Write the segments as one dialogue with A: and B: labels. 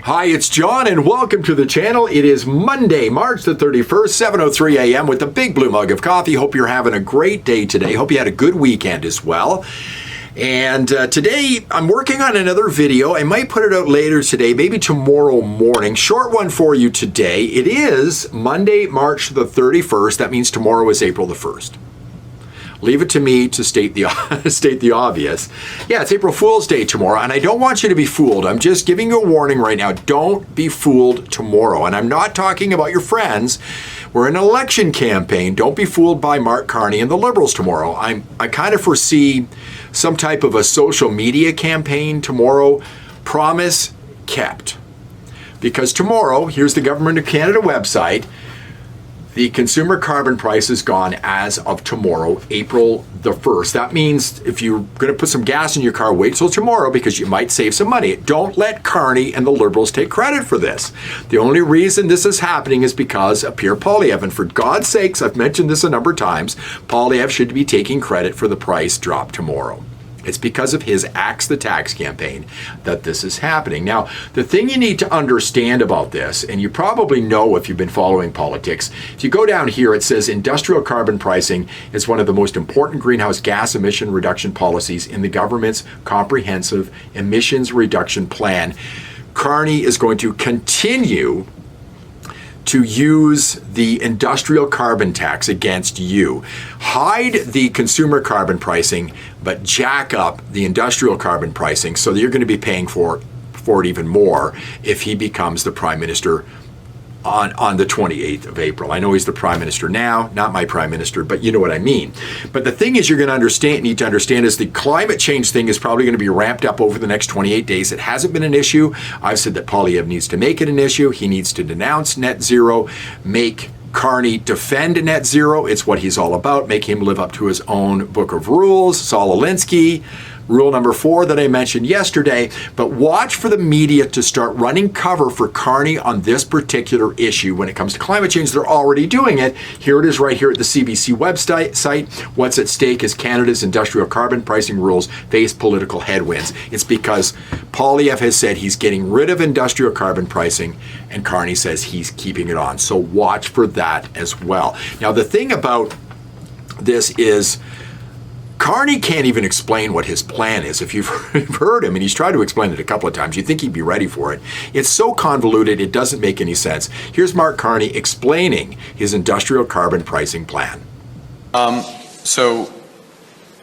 A: Hi, it's John, and welcome to the channel. It is Monday, March the 31st, 7:03 a.m. with a big blue mug of coffee. Hope you're having a great day today. Hope you had a good weekend as well. And today, I'm working on another video. I might put it out later today, maybe tomorrow morning. Short one for you today. It is Monday, March the 31st. That means tomorrow is April the 1st. Leave it to me to state the obvious. Yeah, it's April Fool's Day tomorrow, and I don't want you to be fooled. I'm just giving you a warning right now. Don't be fooled tomorrow. And I'm not talking about your friends. We're in an election campaign. Don't be fooled by Mark Carney and the Liberals tomorrow. I kind of foresee some type of a social media campaign tomorrow. Promise kept. Because tomorrow, here's the Government of Canada website, the consumer carbon price is gone as of tomorrow, April the 1st. That means if you're going to put some gas in your car, wait till tomorrow because you might save some money. Don't let Carney and the Liberals take credit for this. The only reason this is happening is because of Pierre Poilievre. And for God's sakes, I've mentioned this a number of times, Poilievre should be taking credit for the price drop tomorrow. It's because of his Axe the Tax campaign that this is happening. Now, the thing you need to understand about this, and you probably know if you've been following politics, if you go down here, it says industrial carbon pricing is one of the most important greenhouse gas emission reduction policies in the government's comprehensive emissions reduction plan. Carney is going to continue to use the industrial carbon tax against you. Hide the consumer carbon pricing, but jack up the industrial carbon pricing so that you're going to be paying for it even more if he becomes the prime minister on the 28th of April. I know he's the prime minister now, not my prime minister, but you know what I mean. But the thing is you're going to need to understand is the climate change thing is probably going to be ramped up over the next 28 days. It hasn't been an issue. I've said that Poilievre needs to make it an issue. He needs to denounce net zero, make Carney defend net zero. It's what he's all about. Make him live up to his own book of rules. Saul Alinsky, rule number 4 that I mentioned yesterday. But watch for the media to start running cover for Carney on this particular issue. When it comes to climate change, they're already doing it. Here it is right here at the CBC website. What's at stake is Canada's industrial carbon pricing rules face political headwinds. It's because Poilievre has said he's getting rid of industrial carbon pricing, and Carney says he's keeping it on. So watch for that as well. Now, the thing about this is Carney can't even explain what his plan is. If you've heard him, and he's tried to explain it a couple of times, you'd think he'd be ready for it. It's so convoluted, it doesn't make any sense. Here's Mark Carney explaining his industrial carbon pricing plan.
B: So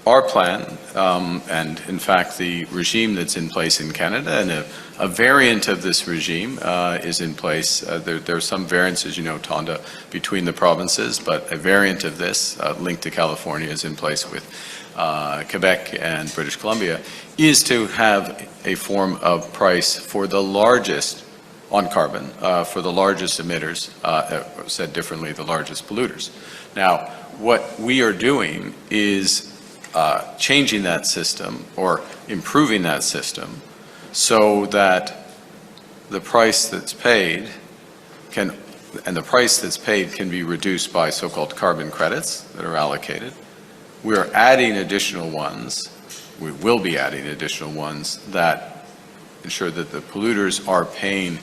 B: our plan, and in fact the regime that's in place in Canada, and a variant of this regime is in place. There are some variances, you know, Tonda, between the provinces, but a variant of this linked to California is in place with Quebec and British Columbia, is to have a form of price for the largest, on carbon, for the largest emitters, said differently, the largest polluters. Now, what we are doing is changing that system or improving that system so that the price that's paid can be reduced by so-called carbon credits that are allocated. We are adding additional ones. We will be adding additional ones that ensure that the polluters are paying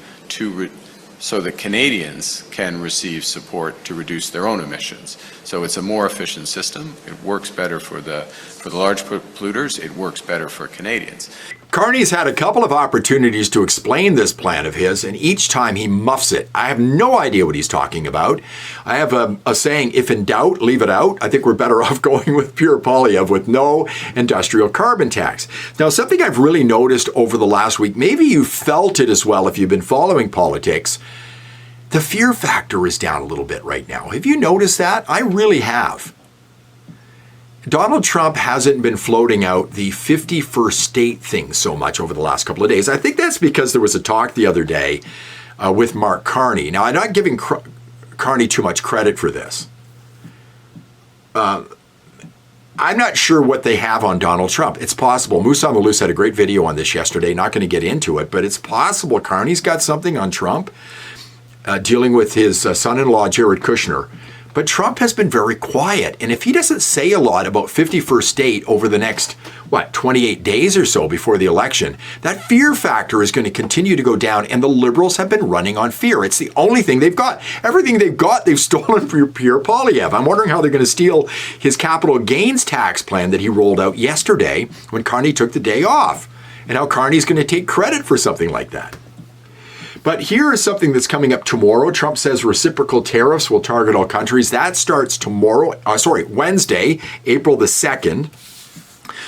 B: so that Canadians can receive support to reduce their own emissions. So it's a more efficient system. It works better for the large polluters. It works better for Canadians.
A: Carney's had a couple of opportunities to explain this plan of his, and each time he muffs it. I have no idea what he's talking about. I have a saying, if in doubt, leave it out. I think we're better off going with Pierre Poilievre with no industrial carbon tax. Now, something I've really noticed over the last week, maybe you felt it as well if you've been following politics, the fear factor is down a little bit right now. Have you noticed that? I really have. Donald Trump hasn't been floating out the 51st state thing so much over the last couple of days. I think that's because there was a talk the other day with Mark Carney. Now, I'm not giving Carney too much credit for this. I'm not sure what they have on Donald Trump. It's possible. Moussa Malouz had a great video on this yesterday. Not going to get into it, but it's possible Carney's got something on Trump dealing with his son-in-law, Jared Kushner. But Trump has been very quiet. And if he doesn't say a lot about 51st state over the next, 28 days or so before the election, that fear factor is going to continue to go down. And the Liberals have been running on fear. It's the only thing they've got. Everything they've got, they've stolen from Pierre Poilievre. I'm wondering how they're going to steal his capital gains tax plan that he rolled out yesterday when Carney took the day off. And how Carney's going to take credit for something like that. But here is something that's coming up tomorrow. Trump says reciprocal tariffs will target all countries. That starts Wednesday, April the 2nd.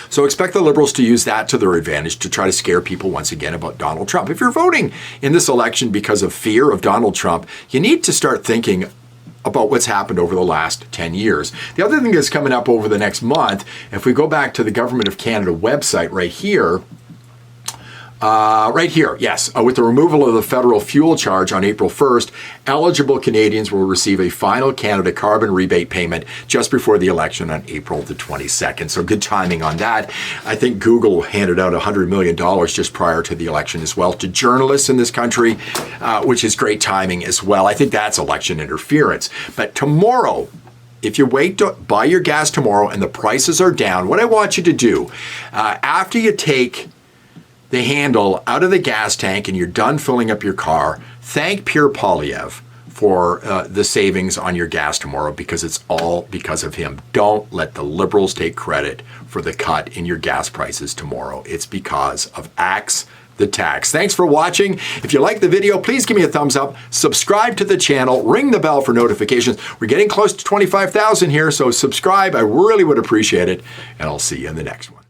A: So expect the Liberals to use that to their advantage to try to scare people once again about Donald Trump. If you're voting in this election because of fear of Donald Trump, you need to start thinking about what's happened over the last 10 years. The other thing that's coming up over the next month, if we go back to the Government of Canada website right here, with the removal of the federal fuel charge on April 1st, eligible Canadians will receive a final Canada carbon rebate payment just before the election on April the 22nd. So good timing on that. I think Google handed out $100 million just prior to the election as well to journalists in this country, which is great timing as well. I think that's election interference. But tomorrow, if you wait to buy your gas tomorrow and the prices are down, what I want you to do, after you take the handle out of the gas tank and you're done filling up your car, thank Pierre Poilievre for the savings on your gas tomorrow, because it's all because of him. Don't let the Liberals take credit for the cut in your gas prices tomorrow. It's because of Axe the Tax. Thanks for watching. If you like the video, please give me a thumbs up, subscribe to the channel, ring the bell for notifications. We're getting close to 25,000 here, so subscribe. I really would appreciate it, and I'll see you in the next one.